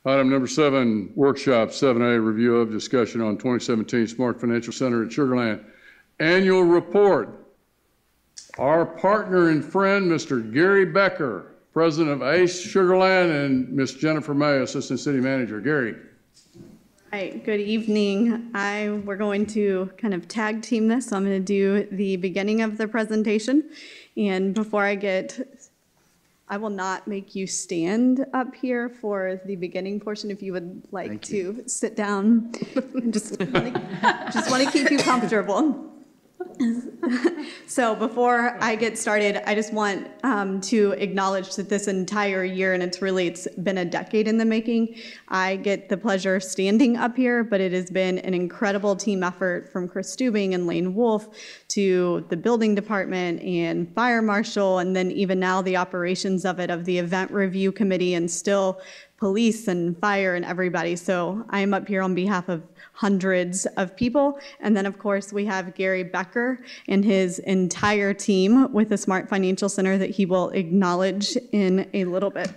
Item number 7, workshop 7A, review of discussion on 2017 Smart Financial Center at Sugar Land. Annual report. Our partner and friend, Mr. Gary Becker, president of ACE Sugar Land, and Ms. Jennifer May, assistant city manager. Gary. Hi, good evening. We're going to kind of tag team this, so I'm going to do the beginning of the presentation. And before I will not make you stand up here for the beginning portion if you would like to sit down. Just want to keep you comfortable. So before I get started, I just want to acknowledge that this entire year, and it's been a decade in the making, I get the pleasure of standing up here, but it has been an incredible team effort from Chris Stubing and Lane Wolf to the building department and fire marshal, and then even now the operations of the event review committee, and still police and fire and everybody. So I am up here on behalf of hundreds of people. And then, of course, we have Gary Becker and his entire team with the Smart Financial Center that he will acknowledge in a little bit.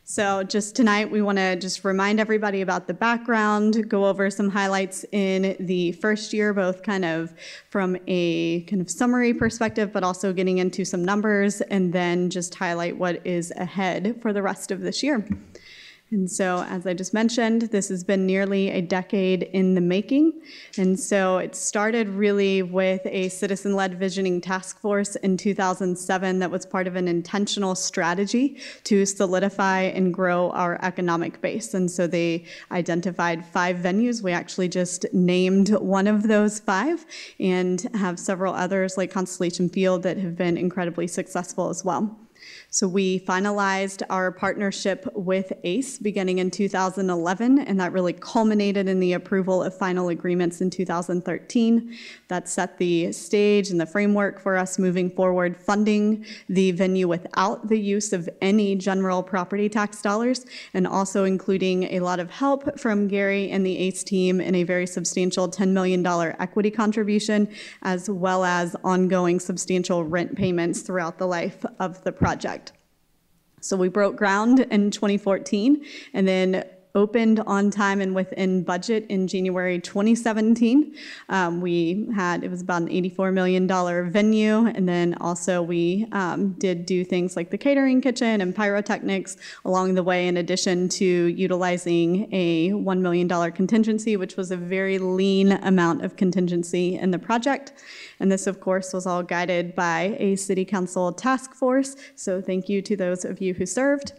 So just tonight, we want to just remind everybody about the background, go over some highlights in the first year, both kind of from a kind of summary perspective, but also getting into some numbers, and then just highlight what is ahead for the rest of this year. And so, as I just mentioned, this has been nearly a decade in the making. And so it started really with a citizen-led visioning task force in 2007 that was part of an intentional strategy to solidify and grow our economic base. And so they identified 5 venues. We actually just named one of those 5 and have several others like Constellation Field that have been incredibly successful as well. So we finalized our partnership with ACE beginning in 2011, and that really culminated in the approval of final agreements in 2013. That set the stage and the framework for us moving forward, funding the venue without the use of any general property tax dollars, and also including a lot of help from Gary and the ACE team in a very substantial $10 million equity contribution, as well as ongoing substantial rent payments throughout the life of the project. So we broke ground in 2014 and then opened on time and within budget in January 2017. It was about an $84 million venue, and then also we did do things like the catering kitchen and pyrotechnics along the way, in addition to utilizing a $1 million contingency, which was a very lean amount of contingency in the project. And this, of course, was all guided by a city council task force, so thank you to those of you who served.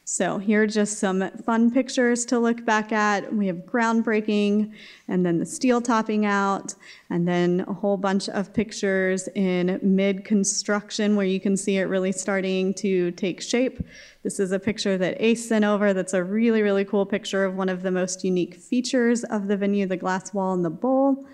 So here are just some fun pictures to look back at. We have groundbreaking, and then the steel topping out, and then a whole bunch of pictures in mid-construction where you can see it really starting to take shape. This is a picture that ACE sent over that's a really, really cool picture of one of the most unique features of the venue, the glass wall and the bowl.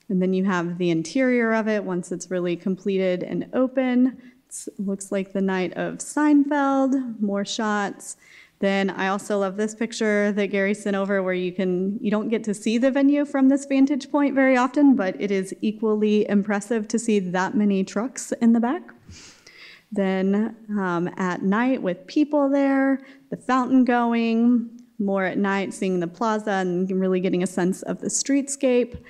And then you have the interior of it once it's really completed and open. It looks like the night of Seinfeld, more shots. Then I also love this picture that Gary sent over where you don't get to see the venue from this vantage point very often, but it is equally impressive to see that many trucks in the back. Then at night with people there, the fountain going, more at night seeing the plaza and really getting a sense of the streetscape.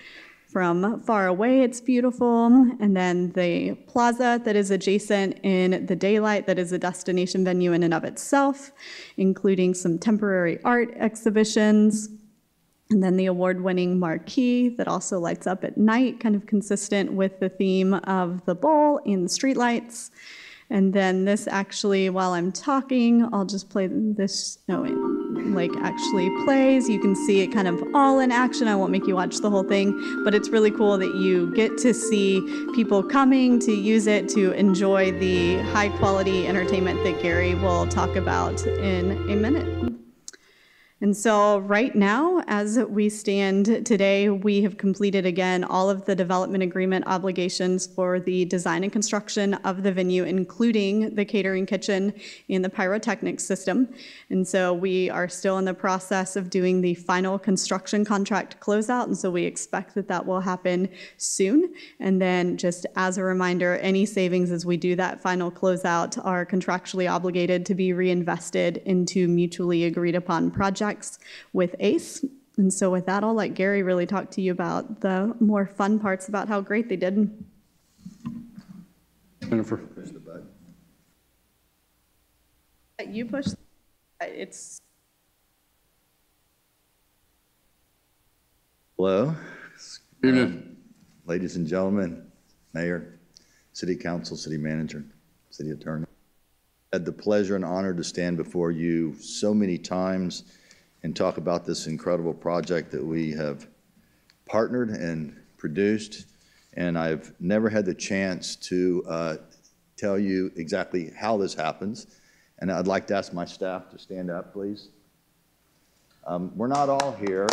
From far away, it's beautiful. And then the plaza that is adjacent in the daylight, that is a destination venue in and of itself, including some temporary art exhibitions. And then the award-winning marquee that also lights up at night, kind of consistent with the theme of the bowl and the streetlights. And then this actually, while I'm talking, I'll just play this. No, it actually plays. You can see it kind of all in action. I won't make you watch the whole thing, but it's really cool that you get to see people coming to use it to enjoy the high quality entertainment that Gary will talk about in a minute. And so right now, as we stand today, we have completed again all of the development agreement obligations for the design and construction of the venue, including the catering kitchen and the pyrotechnics system. And so we are still in the process of doing the final construction contract closeout, and so we expect that that will happen soon. And then just as a reminder, any savings as we do that final closeout are contractually obligated to be reinvested into mutually agreed upon projects with ACE. And so with that, I'll let Gary really talk to you about the more fun parts about how great they did. Jennifer. Push the button. You push. It's. Hello. Evening. Ladies and gentlemen, Mayor, City Council, City Manager, City Attorney. I had the pleasure and honor to stand before you so many times and talk about this incredible project that we have partnered and produced. And I've never had the chance to tell you exactly how this happens. And I'd like to ask my staff to stand up, please. We're not all here.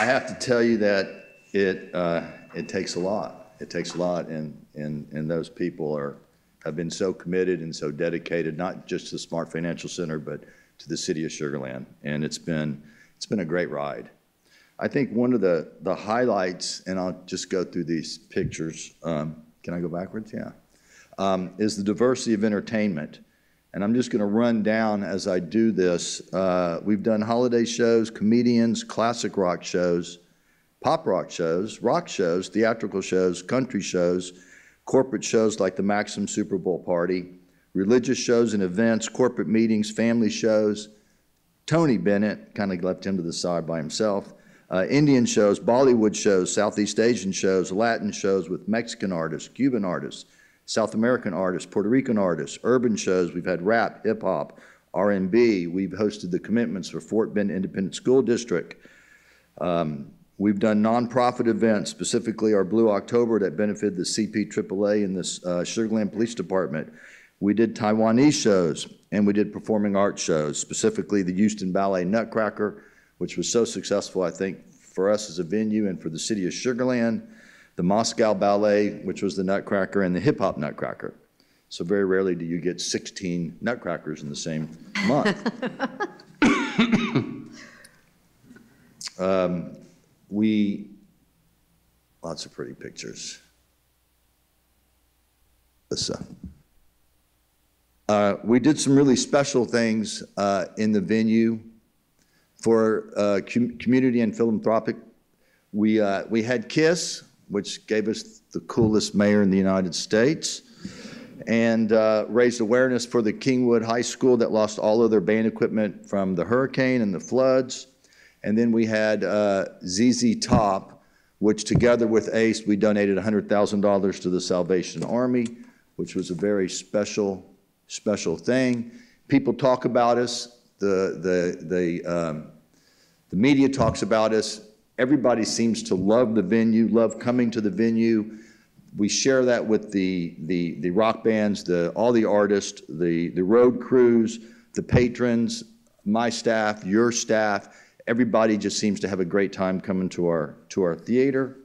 I have to tell you that it takes a lot. It takes a lot, and those people have been so committed and so dedicated, not just to the Smart Financial Center, but to the city of Sugar Land. And it's been a great ride. I think one of the highlights, and I'll just go through these pictures. Can I go backwards? Yeah. Is the diversity of entertainment. And I'm just going to run down as I do this. We've done holiday shows, comedians, classic rock shows, pop rock shows, theatrical shows, country shows, corporate shows like the Maxim Super Bowl party, religious shows and events, corporate meetings, family shows. Tony Bennett kind of left him to the side by himself. Indian shows, Bollywood shows, Southeast Asian shows, Latin shows with Mexican artists, Cuban artists, South American artists, Puerto Rican artists, urban shows. We've had rap, hip hop, R&B. We've hosted the commitments for Fort Bend Independent School District. We've done nonprofit events, specifically our Blue October that benefited the CPAAA and the Sugar Land Police Department. We did Taiwanese shows, and we did performing arts shows, specifically the Houston Ballet Nutcracker, which was so successful, I think, for us as a venue and for the city of Sugar Land, the Moscow Ballet, which was the Nutcracker, and the Hip Hop Nutcracker. So very rarely do you get 16 Nutcrackers in the same month. Lots of pretty pictures. We did some really special things in the venue for community and philanthropic. We had KISS, which gave us the coolest mayor in the United States, and raised awareness for the Kingwood High School that lost all of their band equipment from the hurricane and the floods. And then we had ZZ Top, which together with ACE, we donated $100,000 to the Salvation Army, which was a very special thing. People talk about us. The media talks about us. Everybody seems to love the venue, love coming to the venue. We share that with the rock bands, all the artists, the road crews, the patrons, my staff, your staff. Everybody just seems to have a great time coming to our theater,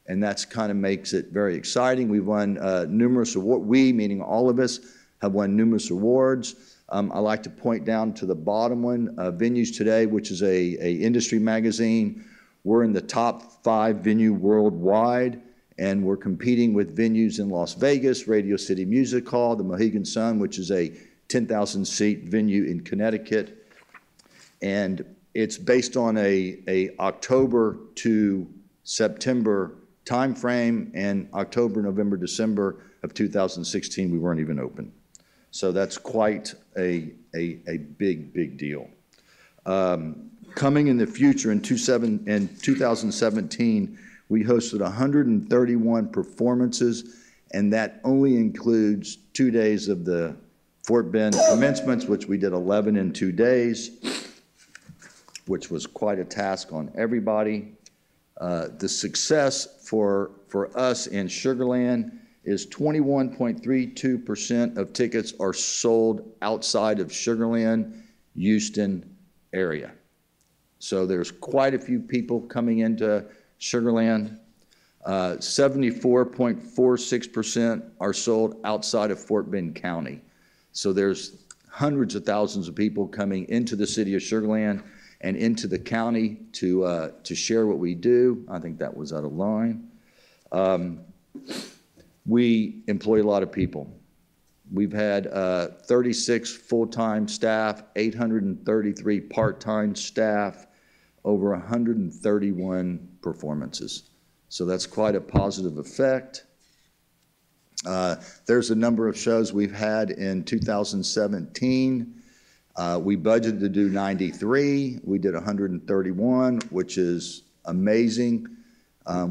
and that's kind of makes it very exciting. We've won numerous awards. We, meaning all of us, have won numerous awards. I like to point down to the bottom one, Venues Today, which is a industry magazine. We're in the top 5 venue worldwide, and we're competing with venues in Las Vegas, Radio City Music Hall, the Mohegan Sun, which is a 10,000-seat venue in Connecticut. And it's based on a October to September timeframe, and October, November, December of 2016, we weren't even open. So that's quite a big deal. Coming in the future in 2017, we hosted 131 performances, and that only includes 2 days of the Fort Bend commencements, which we did 11 in 2 days, which was quite a task on everybody. The success for us in Sugar Land is 21.32% of tickets are sold outside of Sugar Land, Houston area. So there's quite a few people coming into Sugar Land. 74.46% are sold outside of Fort Bend County. So there's hundreds of thousands of people coming into the city of Sugar Land and into the county to share what we do. I think that was out of line. We employ a lot of people. We've had 36 full-time staff, 833 part-time staff, over 131 performances. So that's quite a positive effect. There's a number of shows we've had in 2017. We budgeted to do 93. We did 131, which is amazing.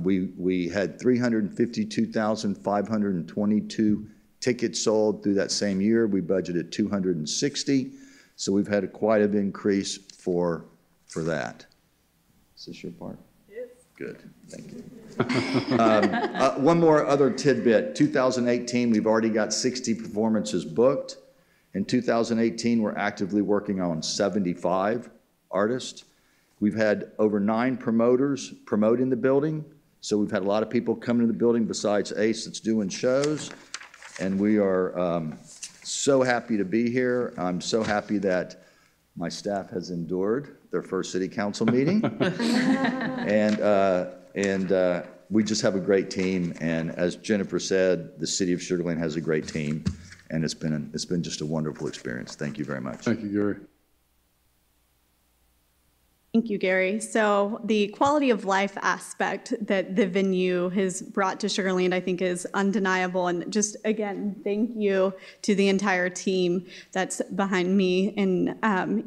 We had 352,522 tickets sold through that same year. We budgeted 260. So we've had quite an increase for that. Is this your part? Yes. Good, thank you. One more other tidbit. 2018, we've already got 60 performances booked. In 2018, we're actively working on 75 artists. We've had over 9 promoters promoting the building. So we've had a lot of people coming to the building besides Ace that's doing shows. And we are so happy to be here. I'm so happy that my staff has endured their first city council meeting. And we just have a great team. And as Jennifer said, the city of Sugar Land has a great team. And it's been just a wonderful experience. Thank you very much. Thank you, Gary. Thank you, Gary. So the quality of life aspect that the venue has brought to Sugar Land, I think, is undeniable. And just, again, thank you to the entire team that's behind me in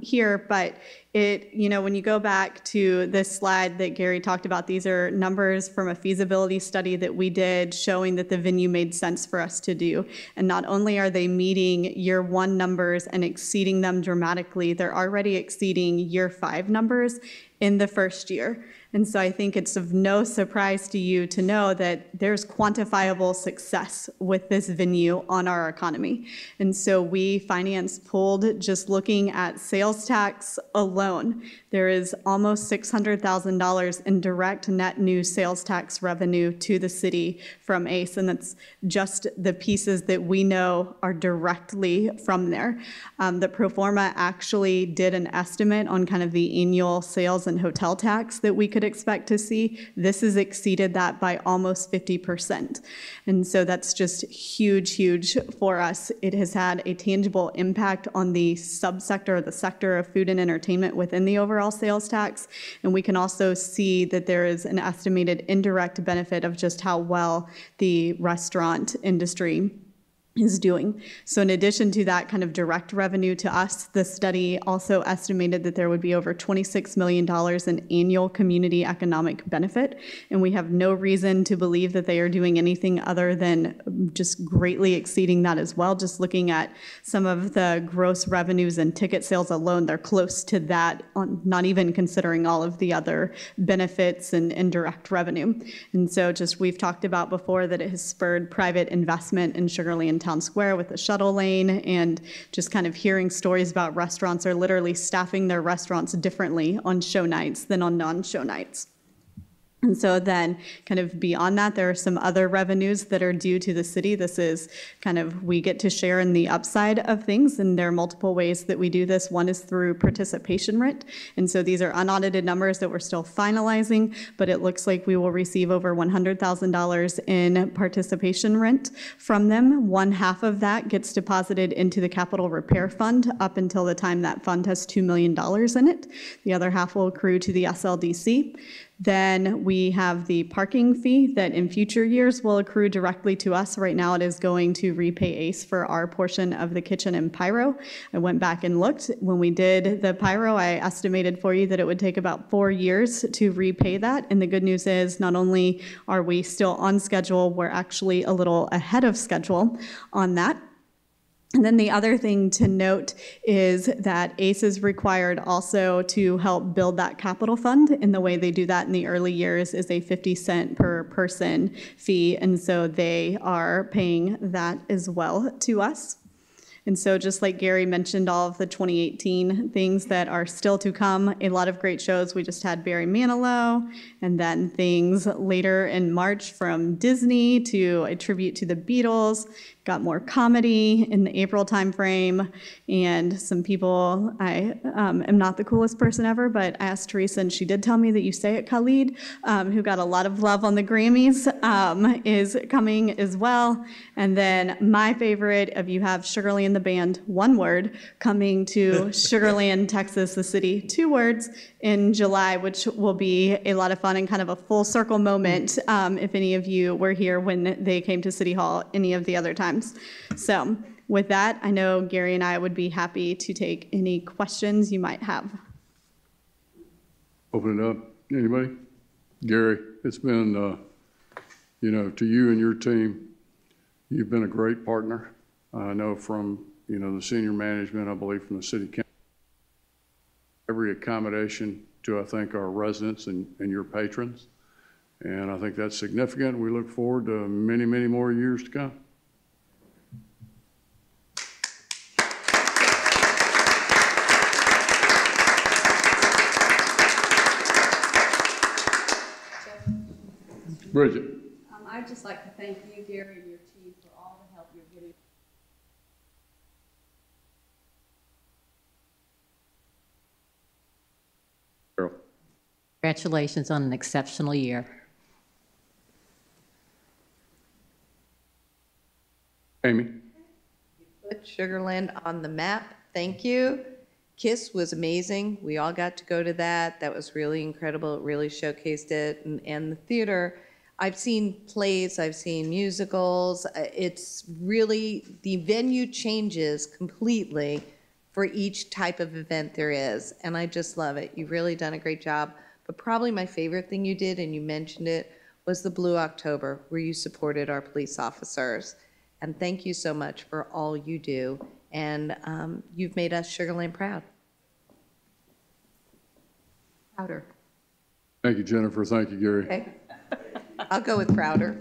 here. But when you go back to this slide that Gary talked about, these are numbers from a feasibility study that we did showing that the venue made sense for us to do. And not only are they meeting year 1 numbers and exceeding them dramatically, they're already exceeding year 5 numbers in the first year. And so I think it's of no surprise to you to know that there's quantifiable success with this venue on our economy. And so we finance pulled just looking at sales tax alone. There is almost $600,000 in direct net new sales tax revenue to the city from ACE. And that's just the pieces that we know are directly from there. The pro forma actually did an estimate on kind of the annual sales and hotel tax that we could expect to see. This has exceeded that by almost 50%. And so that's just huge, huge for us. It has had a tangible impact on the subsector or the sector of food and entertainment within the overall sales tax. And we can also see that there is an estimated indirect benefit of just how well the restaurant industry is doing. So in addition to that kind of direct revenue to us, the study also estimated that there would be over $26 million in annual community economic benefit. And we have no reason to believe that they are doing anything other than just greatly exceeding that as well. Just looking at some of the gross revenues and ticket sales alone, they're close to that, not even considering all of the other benefits and indirect revenue. And so just we've talked about before that it has spurred private investment in Sugar Land Town Square with the shuttle lane, and just kind of hearing stories about restaurants are literally staffing their restaurants differently on show nights than on non-show nights. And so then kind of beyond that, there are some other revenues that are due to the city. This is kind of, we get to share in the upside of things, and there are multiple ways that we do this. One is through participation rent. And so these are unaudited numbers that we're still finalizing, but it looks like we will receive over $100,000 in participation rent from them. 1/2 of that gets deposited into the capital repair fund up until the time that fund has $2 million in it. The other half will accrue to the SLDC. Then we have the parking fee that in future years will accrue directly to us. Right now it is going to repay ACE for our portion of the kitchen and pyro. I went back and looked. When we did the pyro, I estimated for you that it would take about 4 years to repay that. And the good news is not only are we still on schedule, we're actually a little ahead of schedule on that. And then the other thing to note is that ACE is required also to help build that capital fund. And the way they do that in the early years is a 50-cent per person fee. And so they are paying that as well to us. And so just like Gary mentioned, all of the 2018 things that are still to come, a lot of great shows. We just had Barry Manilow, and then things later in March from Disney to a tribute to the Beatles. Got more comedy in the April timeframe, and some people, I am not the coolest person ever, but I asked Teresa, and she did tell me that You Say It, Khalid, who got a lot of love on the Grammys, is coming as well. And then my favorite of You Have Sugarland the Band, one word, coming to Sugarland, Texas, the city, 2 words, in July, which will be a lot of fun and kind of a full circle moment if any of you were here when they came to City Hall any of the other times. So with that, I know Gary and I would be happy to take any questions you might have. Open it up. Anybody? Gary, it's been, to you and your team, you've been a great partner. I know from, the senior management, I believe from the city council, every accommodation to, I think, our residents and your patrons. And I think that's significant. We look forward to many, many more years to come. Bridget. I'd just like to thank you, Gary, and your team for all the help you're giving. Carol. Congratulations on an exceptional year. Amy. You put Sugarland on the map. Thank you. KISS was amazing. We all got to go to that. That was really incredible. It really showcased it. And the theater, I've seen plays, I've seen musicals. It's really, the venue changes completely for each type of event there is. And I just love it. You've really done a great job. But probably my favorite thing you did, and you mentioned it, was the Blue October, where you supported our police officers. And thank you so much for all you do. And you've made us Sugarland proud. Prouder. Thank you, Jennifer. Thank you, Gary. Okay. I'll go with prouder.